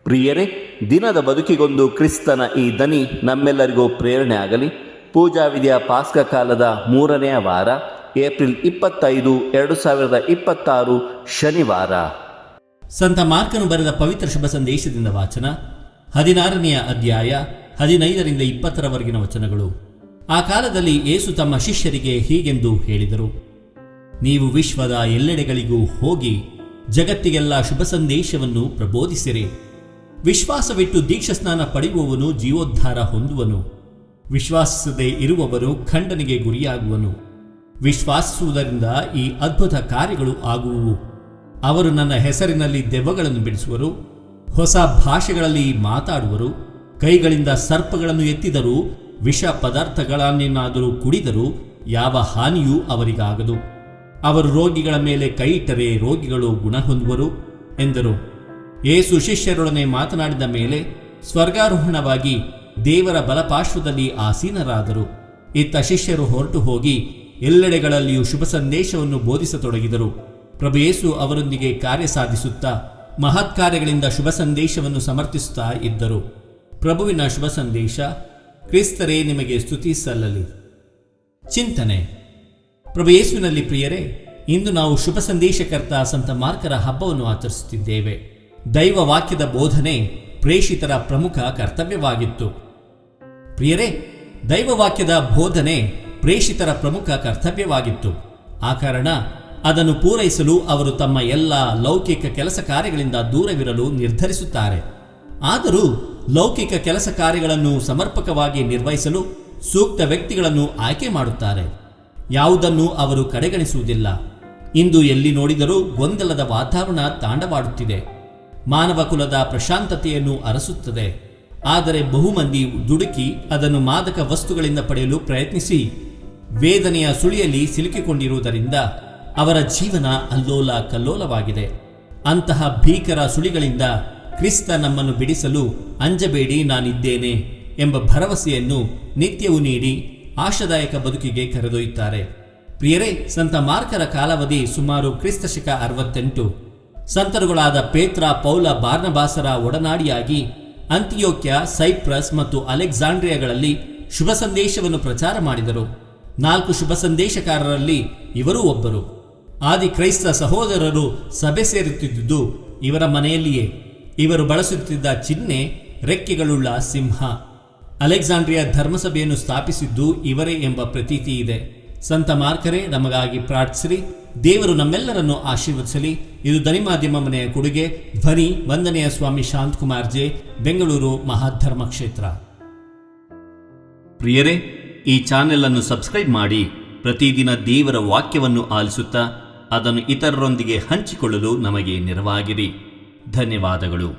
ಪ್ರಿಯರೇ, ದಿನದ ಬದುಕಿಗೊಂದು ಕ್ರಿಸ್ತನ ಈ ದನಿ ನಮ್ಮೆಲ್ಲರಿಗೂ ಪ್ರೇರಣೆ ಆಗಲಿ. ಪೂಜಾ ವಿಧಿಯ ಪಾಸ್ಕ ಕಾಲದ 3ನೇ ವಾರ, ಏಪ್ರಿಲ್ 25, 2026 ಶನಿವಾರ. ಸಂತ ಮಾರ್ಕನು ಬರೆದ ಪವಿತ್ರ ಶುಭ ಸಂದೇಶದಿಂದ ವಾಚನ. 16ನೇ ಅಧ್ಯಾಯ 15ರಿಂದ 20ರವರೆಗಿನ ವಚನಗಳು. ಆ ಕಾಲದಲ್ಲಿ ಯೇಸು ತಮ್ಮ ಶಿಷ್ಯರಿಗೆ ಹೀಗೆಂದು ಹೇಳಿದರು: ನೀವು ವಿಶ್ವದ ಎಲ್ಲೆಡೆಗಳಿಗೂ ಹೋಗಿ ಜಗತ್ತಿಗೆಲ್ಲ ಶುಭ ಸಂದೇಶವನ್ನು ಪ್ರಬೋಧಿಸಿರಿ. ವಿಶ್ವಾಸವಿಟ್ಟು ದೀಕ್ಷಾಸ್ನಾನ ಪಡೆಯುವವನು ಜೀವೋದ್ಧಾರ ಹೊಂದುವನು, ವಿಶ್ವಾಸಿಸದೇ ಇರುವವನು ಖಂಡನೆಗೆ ಗುರಿಯಾಗುವನು. ವಿಶ್ವಾಸಿಸುವುದರಿಂದ ಈ ಅದ್ಭುತ ಕಾರ್ಯಗಳು ಆಗುವುವು: ಅವರು ನನ್ನ ಹೆಸರಿನಲ್ಲಿ ದೆವ್ವಗಳನ್ನು ಬಿಡಿಸುವರು, ಹೊಸ ಭಾಷೆಗಳಲ್ಲಿ ಮಾತಾಡುವರು, ಕೈಗಳಿಂದ ಸರ್ಪಗಳನ್ನು ಎತ್ತಿದರೂ ವಿಷ ಪದಾರ್ಥಗಳನ್ನೇನಾದರೂ ಕುಡಿದರೂ ಯಾವ ಹಾನಿಯೂ ಅವರಿಗಾಗದು. ಅವರು ರೋಗಿಗಳ ಮೇಲೆ ಕೈ ಇಟ್ಟರೆ ರೋಗಿಗಳು ಗುಣ ಹೊಂದುವರು ಎಂದರು. ಯೇಸು ಶಿಷ್ಯರೊಡನೆ ಮಾತನಾಡಿದ ಮೇಲೆ ಸ್ವರ್ಗಾರೋಹಣವಾಗಿ ದೇವರ ಬಲಪಾರ್ಶ್ವದಲ್ಲಿ ಆಸೀನರಾದರು. ಇತ್ತ ಶಿಷ್ಯರು ಹೊರಟು ಹೋಗಿ ಎಲ್ಲೆಡೆಗಳಲ್ಲಿಯೂ ಶುಭ ಸಂದೇಶವನ್ನು ಬೋಧಿಸತೊಡಗಿದರು. ಪ್ರಭು ಯೇಸು ಅವರೊಂದಿಗೆ ಕಾರ್ಯ ಸಾಧಿಸುತ್ತಾ ಮಹತ್ಕಾರ್ಯಗಳಿಂದ ಶುಭ ಸಂದೇಶವನ್ನು ಸಮರ್ಥಿಸುತ್ತಾ ಇದ್ದರು. ಪ್ರಭುವಿನ ಶುಭ ಸಂದೇಶ. ಕ್ರಿಸ್ತರೇ, ನಿಮಗೆ ಸ್ತುತಿ ಸಲ್ಲಲಿ. ಚಿಂತನೆ. ಪ್ರಭು ಯೇಸುವಿನಲ್ಲಿ ಪ್ರಿಯರೇ, ಇಂದು ನಾವು ಶುಭ ಸಂದೇಶಕರ್ತ ಸಂತ ಮಾರ್ಕರ ಹಬ್ಬವನ್ನು ಆಚರಿಸುತ್ತಿದ್ದೇವೆ. ದೈವ ವಾಕ್ಯದ ಬೋಧನೆ ಪ್ರೇಷಿತರ ಪ್ರಮುಖ ಕರ್ತವ್ಯವಾಗಿತ್ತು. ಪ್ರಿಯರೇ, ದೈವವಾಕ್ಯದ ಬೋಧನೆ ಪ್ರೇಷಿತರ ಪ್ರಮುಖ ಕರ್ತವ್ಯವಾಗಿತ್ತು. ಆ ಕಾರಣ ಅದನ್ನು ಪೂರೈಸಲು ಅವರು ತಮ್ಮ ಎಲ್ಲ ಲೌಕಿಕ ಕೆಲಸ ಕಾರ್ಯಗಳಿಂದ ದೂರವಿರಲು ನಿರ್ಧರಿಸುತ್ತಾರೆ. ಆದರೂ ಲೌಕಿಕ ಕೆಲಸ ಕಾರ್ಯಗಳನ್ನು ಸಮರ್ಪಕವಾಗಿ ನಿರ್ವಹಿಸಲು ಸೂಕ್ತ ವ್ಯಕ್ತಿಗಳನ್ನು ಆಯ್ಕೆ ಮಾಡುತ್ತಾರೆ. ಯಾವುದನ್ನು ಅವರು ಕಡೆಗಣಿಸುವುದಿಲ್ಲ. ಇಂದು ಎಲ್ಲಿ ನೋಡಿದರೂ ಗೊಂದಲದ ವಾತಾವರಣ ತಾಂಡವಾಡುತ್ತಿದೆ. ಮಾನವ ಕುಲದ ಪ್ರಶಾಂತತೆಯನ್ನು ಅರಸುತ್ತದೆ. ಆದರೆ ಬಹುಮಂದಿ ದುಡುಕಿ ಅದನ್ನು ಮಾದಕ ವಸ್ತುಗಳಿಂದ ಪಡೆಯಲು ಪ್ರಯತ್ನಿಸಿ ವೇದನೆಯ ಸುಳಿಯಲ್ಲಿ ಸಿಲುಕಿಕೊಂಡಿರುವುದರಿಂದ ಅವರ ಜೀವನ ಅಲ್ಲೋಲ ಕಲ್ಲೋಲವಾಗಿದೆ. ಅಂತಹ ಭೀಕರ ಸುಳಿಗಳಿಂದ ಕ್ರಿಸ್ತ ನಮ್ಮನ್ನು ಬಿಡಿಸಲು ಅಂಜಬೇಡಿ, ನಾನಿದ್ದೇನೆ ಎಂಬ ಭರವಸೆಯನ್ನು ನಿತ್ಯವೂ ನೀಡಿ ಆಶಾದಾಯಕ ಬದುಕಿಗೆ ಕರೆದೊಯ್ಯುತ್ತಾರೆ. ಪ್ರಿಯರೇ, ಸಂತ ಮಾರ್ಕರ ಕಾಲಾವಧಿ ಸುಮಾರು ಕ್ರಿಸ್ತಶಕ 68. ಸಂತರುಗಳಾದ ಪೇತ್ರ, ಪೌಲ, ಬಾರ್ನಬಾಸರ ಒಡನಾಡಿಯಾಗಿ ಅಂತಿಯೋಕ್ಯ, ಸೈಪ್ರಸ್ ಮತ್ತು ಅಲೆಕ್ಸಾಂಡ್ರಿಯಾಗಳಲ್ಲಿ ಶುಭ ಸಂದೇಶವನ್ನು ಪ್ರಚಾರ ಮಾಡಿದರು. 4 ಶುಭ ಸಂದೇಶಕಾರರಲ್ಲಿ ಇವರೂ ಒಬ್ಬರು. ಆದಿ ಕ್ರೈಸ್ತ ಸಹೋದರರು ಸಭೆ ಸೇರುತ್ತಿದ್ದುದು ಇವರ ಮನೆಯಲ್ಲಿಯೇ. ಇವರು ಬಳಸುತ್ತಿದ್ದ ಚಿಹ್ನೆ ರೆಕ್ಕೆಗಳುಳ್ಳ ಸಿಂಹ. ಅಲೆಕ್ಸಾಂಡ್ರಿಯಾ ಧರ್ಮಸಭೆಯನ್ನು ಸ್ಥಾಪಿಸಿದ್ದು ಇವರೇ ಎಂಬ ಪ್ರತೀತಿ ಇದೆ. ಸಂತ ಮಾರ್ಕರೇ, ನಮಗಾಗಿ ಪ್ರಾರ್ಥಿಸಿರಿ. ದೇವರು ನಮ್ಮೆಲ್ಲರನ್ನು ಆಶೀರ್ವದಿಸಲಿ. ಇದು ಧನಿಮಾಧ್ಯಮ ಮನೆಯ ಕೊಡುಗೆ. ಧ್ವನಿ ವಂದನೆಯ ಸ್ವಾಮಿ ಶಾಂತಕುಮಾರ್ ಜೆ, ಬೆಂಗಳೂರು ಮಹಾಧರ್ಮ ಕ್ಷೇತ್ರ. ಪ್ರಿಯರೇ, ಈ ಚಾನೆಲ್ ಅನ್ನು ಸಬ್ಸ್ಕ್ರೈಬ್ ಮಾಡಿ ಪ್ರತಿದಿನ ದೇವರ ವಾಕ್ಯವನ್ನು ಆಲಿಸುತ್ತಾ ಅದನ್ನು ಇತರರೊಂದಿಗೆ ಹಂಚಿಕೊಳ್ಳಲು ನಮಗೆ ನೆರವಾಗಿರಿ. ಧನ್ಯವಾದಗಳು.